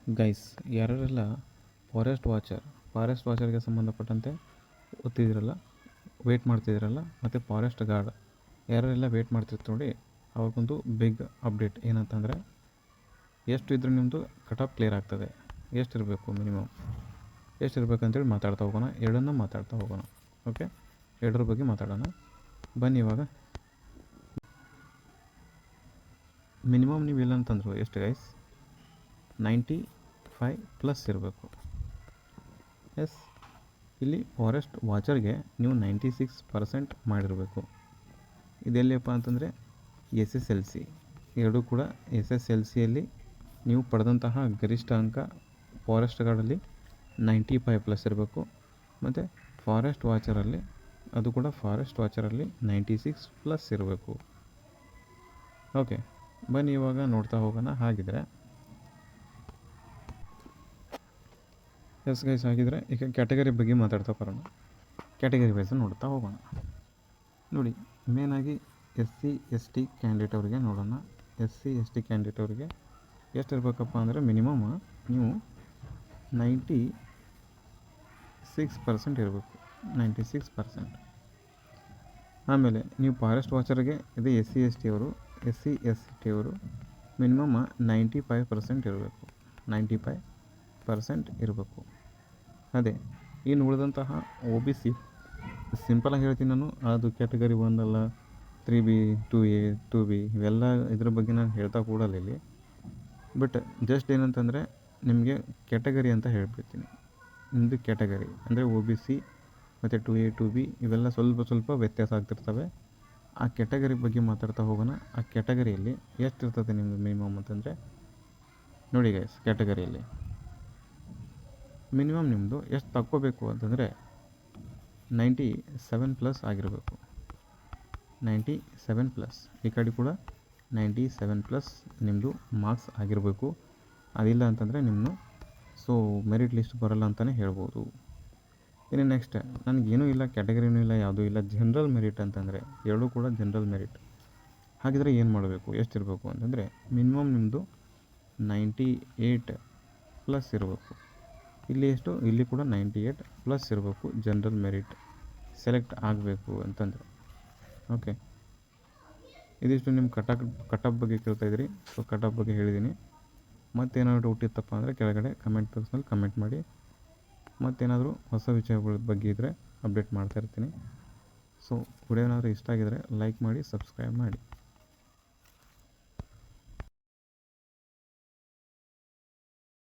Guys, ಯಾರೆಲ್ಲ forest ವಾಚರ್ಗೆ ಸಂಬಂಧಪಟ್ಟಂತೆ ಓದ್ತಿದ್ದೀರಲ್ಲ, weight ಮಾಡ್ತಿದ್ದೀರಲ್ಲ, ಮತ್ತು ಫಾರೆಸ್ಟ್ ಗಾರ್ಡ್ ಯಾರೆಲ್ಲ ವೆಯ್ಟ್ ಮಾಡ್ತಿರ್ತಾರೆ ನೋಡಿ, ಅವ್ರಿಗೊಂದು ಬಿಗ್ ಅಪ್ಡೇಟ್ ಏನಂತಂದರೆ, ಎಷ್ಟು ಇದ್ರೂ ನಿಮ್ಮದು ಕಟ್ ಆಫ್ ಕ್ಲಿಯರ್ ಆಗ್ತದೆ. ಎಷ್ಟಿರಬೇಕು ಮಿನಿಮಮ್, ಎಷ್ಟಿರ್ಬೇಕಂತೇಳಿ ಮಾತಾಡ್ತಾ ಹೋಗೋಣ. ಎರಡನ್ನೂ ಮಾತಾಡ್ತಾ ಹೋಗೋಣ. ಓಕೆ, ಎರಡರ ಬಗ್ಗೆ ಮಾತಾಡೋಣ ಬನ್ನಿ. ಇವಾಗ ಮಿನಿಮಮ್ ನೀವು ಇಲ್ಲ ಅಂತಂದ್ರು ಎಷ್ಟು ಗೈಸ್, 95+ ಇರಬೇಕು. ಎಸ್, ಇಲ್ಲಿ ಫಾರೆಸ್ಟ್ ವಾಚರ್ಗೆ ನೀವು 96% ಮಾಡಿರಬೇಕು. ಇದೆಲ್ಲಿಯಪ್ಪ ಅಂತಂದರೆ SSLC, ಎರಡೂ ಕೂಡ SSLCಯಲ್ಲಿ ನೀವು ಪಡೆದಂತಹ ಗರಿಷ್ಠ ಅಂಕ ಫಾರೆಸ್ಟ್ ಗಾರ್ಡಲ್ಲಿ 95+ ಇರಬೇಕು. ಮತ್ತು ಫಾರೆಸ್ಟ್ ವಾಚರಲ್ಲಿ ಅದು ಕೂಡ 96+ ಇರಬೇಕು. ಓಕೆ, ಬನ್ನಿ ಇವಾಗ ನೋಡ್ತಾ ಹೋಗೋಣ. ಹಾಗಿದ್ರೆ ಎಸ್ ಗೈಸ್, ಹಾಗಿದ್ರೆ ಈಗ ಕ್ಯಾಟಗರಿ ಬಗ್ಗೆ ಮಾತಾಡ್ತಾ ಬರೋಣ. ಕ್ಯಾಟಗರಿ ವೈಸ್ ನೋಡ್ತಾ ಹೋಗೋಣ. ನೋಡಿ, ಮೇನಾಗಿ SC/ST ಕ್ಯಾಂಡಿಡೇಟ್ ಅವರಿಗೆ ನೋಡೋಣ. SC/ST ಕ್ಯಾಂಡಿಡೇಟ್ ಅವರಿಗೆ ಎಷ್ಟಿರಬೇಕಪ್ಪ ಅಂದರೆ ಮಿನಿಮಮ್ ನೀವು 96% ಇರಬೇಕು. 96%. ಆಮೇಲೆ ನೀವು ಫಾರೆಸ್ಟ್ ವಾಚರ್ಗೆ ಇದು SC/ST ಅವರು ಮಿನಿಮಮ್ 95% ಇರಬೇಕು. 95% ಇರಬೇಕು. ಅದೇ ಇನ್ನು ಉಳಿದಂತಹ OBC ಸಿಂಪಲಾಗಿ ಹೇಳ್ತೀನಿ ನಾನು, ಅದು ಕ್ಯಾಟಗರಿ 1 ಅಲ್ಲ, 3B 2A 2B ಇವೆಲ್ಲ ಇದ್ರ ಬಗ್ಗೆ ನಾನು ಹೇಳ್ತಾ ಕೂಡಲ್ಲ ಇಲ್ಲಿ. ಬಟ್ ಜಸ್ಟ್ ಏನಂತಂದರೆ ನಿಮಗೆ ಕ್ಯಾಟಗರಿ ಅಂತ ಹೇಳ್ಬಿಡ್ತೀನಿ. ನಿಮ್ಮದು ಕ್ಯಾಟಗರಿ ಅಂದರೆ OBC ಮತ್ತು 2A 2B ಇವೆಲ್ಲ ಸ್ವಲ್ಪ ವ್ಯತ್ಯಾಸ ಆಗ್ತಿರ್ತವೆ. ಆ ಕ್ಯಾಟಗರಿ ಬಗ್ಗೆ ಮಾತಾಡ್ತಾ ಹೋಗೋಣ. ಆ ಕ್ಯಾಟಗರಿಯಲ್ಲಿ ಎಷ್ಟಿರ್ತದೆ ನಿಮ್ಮದು ಮಿನಿಮಮ್ ಅಂತಂದರೆ, ನೋಡಿ ಗೈಸ್, ಕ್ಯಾಟಗರಿಯಲ್ಲಿ ಮಿನಿಮಮ್ ನಿಮ್ಮದು ಎಷ್ಟು ತಗೋಬೇಕು ಅಂತಂದರೆ 97+ ಆಗಿರಬೇಕು. 97+. ಈ ಕಡೆ ಕೂಡ 97+ ನಿಮ್ಮದು ಮಾರ್ಕ್ಸ್ ಆಗಿರಬೇಕು. ಅದಿಲ್ಲ ಅಂತಂದರೆ ನಿಮ್ಮನ್ನು ಮೆರಿಟ್ ಲಿಸ್ಟ್ ಬರೋಲ್ಲ ಅಂತಲೇ ಹೇಳ್ಬೋದು. ಇನ್ನು ನೆಕ್ಸ್ಟ್, ನನಗೇನೂ ಇಲ್ಲ, ಕ್ಯಾಟಗರಿನೂ ಇಲ್ಲ, ಯಾವುದೂ ಇಲ್ಲ, ಜನರಲ್ ಮೆರಿಟ್ ಅಂತಂದರೆ ಎರಡೂ ಕೂಡ ಜನರಲ್ ಮೆರಿಟ್. ಹಾಗಿದ್ರೆ ಏನು ಮಾಡಬೇಕು, ಎಷ್ಟಿರಬೇಕು ಅಂತಂದರೆ ಮಿನಿಮಮ್ ನಿಮ್ಮದು 98+ ಇರಬೇಕು. ಇಲ್ಲಿ ಎಷ್ಟು, ಇಲ್ಲಿ ಕೂಡ 98+ ಇರಬೇಕು. ಜನರಲ್ ಮೆರಿಟ್ ಸೆಲೆಕ್ಟ್ ಆಗಬೇಕು ಅಂತಂದರೆ. ಓಕೆ, ಇದಿಷ್ಟು ನಿಮ್ಮ ಕಟ್ ಆಫ್ ಬಗ್ಗೆ ಕೇಳ್ತಾಯಿದ್ರಿ. ಕಟ್ ಆಫ್ ಬಗ್ಗೆ ಹೇಳಿದ್ದೀನಿ. ಮತ್ತೇನಾದರೂ ಡೌಟ್ ಇತ್ತಪ್ಪ ಅಂದರೆ ಕೆಳಗಡೆ ಕಮೆಂಟ್ ಬಾಕ್ಸ್ನಲ್ಲಿ ಕಮೆಂಟ್ ಮಾಡಿ. ಮತ್ತೇನಾದರೂ ಹೊಸ ವಿಷಯಗಳ ಬಗ್ಗೆ ಇದ್ದರೆ ಅಪ್ಡೇಟ್ ಮಾಡ್ತಾಯಿರ್ತೀನಿ. ವಿಡಿಯೋ ಏನಾದರೂ ಇಷ್ಟ ಆಗಿದರೆ ಲೈಕ್ ಮಾಡಿ, ಸಬ್ಸ್ಕ್ರೈಬ್ ಮಾಡಿ.